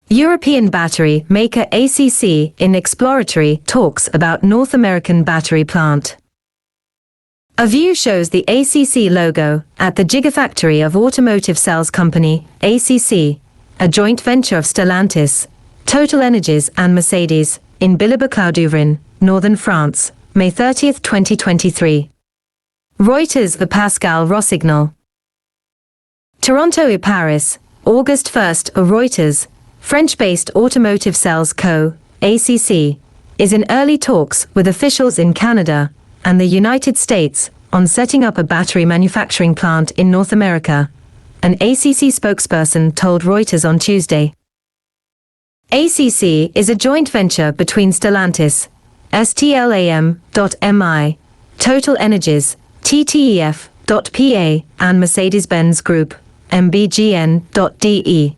European battery maker ACC in exploratory talks about North American battery plant. A view shows the ACC logo at the Gigafactory of automotive cells company, ACC, a joint venture of Stellantis, TotalEnergies and Mercedes, in Billy-Bocaux-d'Ouvrin, northern France, May 30, 2023. Reuters. The Pascal Rossignol. Toronto et Paris, August 1. Reuters. French-based Automotive Cells Co., ACC, is in early talks with officials in Canada and the United States on setting up a battery manufacturing plant in North America, an ACC spokesperson told Reuters on Tuesday. ACC is a joint venture between Stellantis, STLAM.MI, TotalEnergies, TTEF.PA, and Mercedes-Benz Group, MBGN.DE.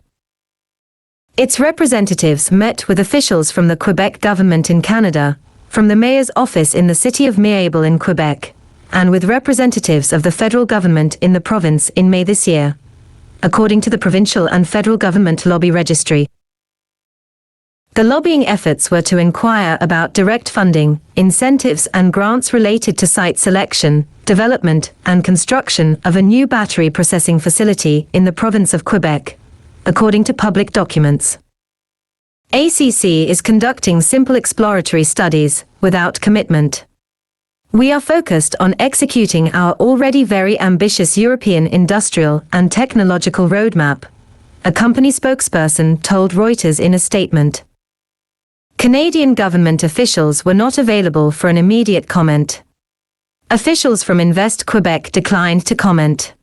Its representatives met with officials from the Quebec government in Canada, from the mayor's office in the city of Mirabel in Quebec, and with representatives of the federal government in the province in May this year, according to the provincial and federal government lobby registry. The lobbying efforts were to inquire about direct funding, incentives and grants related to site selection, development and construction of a new battery processing facility in the province of Quebec, according to public documents. ACC is conducting simple exploratory studies, without commitment. We are focused on executing our already very ambitious European industrial and technological roadmap, a company spokesperson told Reuters in a statement. Canadian government officials were not available for an immediate comment. Officials from Invest Quebec declined to comment.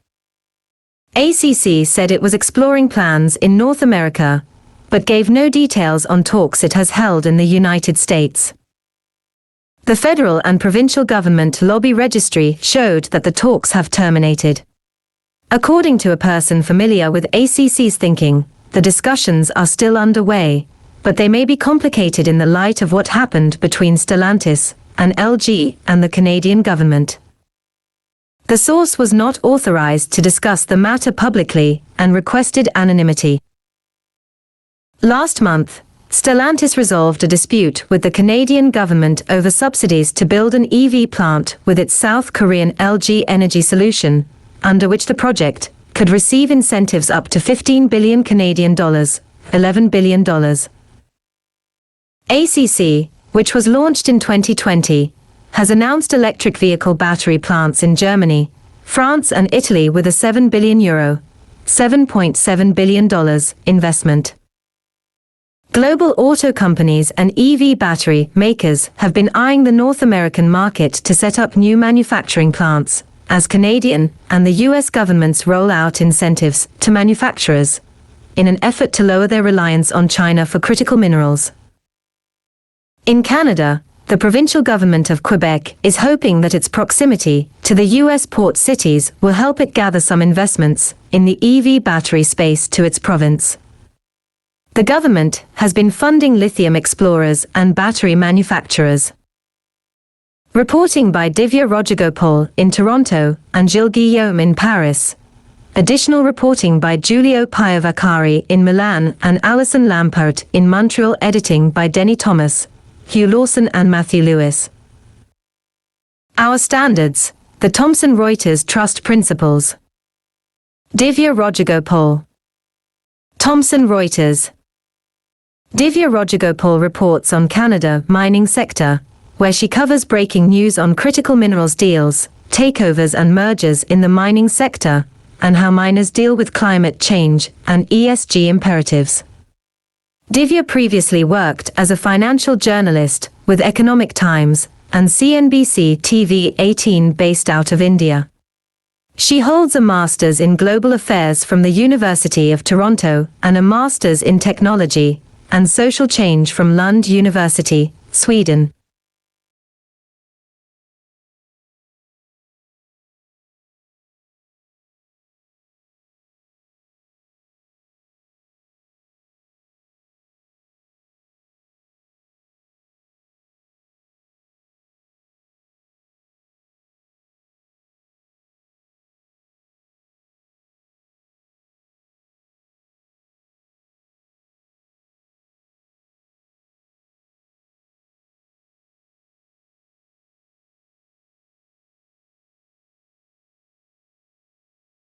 ACC said it was exploring plans in North America, but gave no details on talks it has held in the United States. The federal and provincial government lobby registry showed that the talks have terminated. According to a person familiar with ACC's thinking, the discussions are still underway, but they may be complicated in the light of what happened between Stellantis and LG and the Canadian government. The source was not authorized to discuss the matter publicly and requested anonymity. Last month, Stellantis resolved a dispute with the Canadian government over subsidies to build an EV plant with its South Korean LG Energy Solution, under which the project could receive incentives up to 15 billion Canadian dollars, $11 billion. ACC, which was launched in 2020, has announced electric vehicle battery plants in Germany, France and Italy with a €7 billion, $7.7 billion investment. Global auto companies and EV battery makers have been eyeing the North American market to set up new manufacturing plants, as Canadian and the US governments roll out incentives to manufacturers, in an effort to lower their reliance on China for critical minerals. In Canada, the provincial government of Quebec is hoping that its proximity to the U.S. port cities will help it gather some investments in the EV battery space to its province. The government has been funding lithium explorers and battery manufacturers. Reporting by Divya Rajagopal in Toronto and Gilles Guillaume in Paris. Additional reporting by Giulio Piovacari in Milan and Alison Lampert in Montreal. Editing by Denny Thomas, Hugh Lawson and Matthew Lewis. Our standards, the Thomson Reuters Trust Principles. Divya Rajagopal. Thomson Reuters. Divya Rajagopal reports on Canada mining sector, where she covers breaking news on critical minerals deals, takeovers and mergers in the mining sector, and how miners deal with climate change and ESG imperatives. Divya previously worked as a financial journalist with Economic Times and CNBC TV 18 based out of India. She holds a Master's in Global Affairs from the University of Toronto and a Master's in Technology and Social Change from Lund University, Sweden.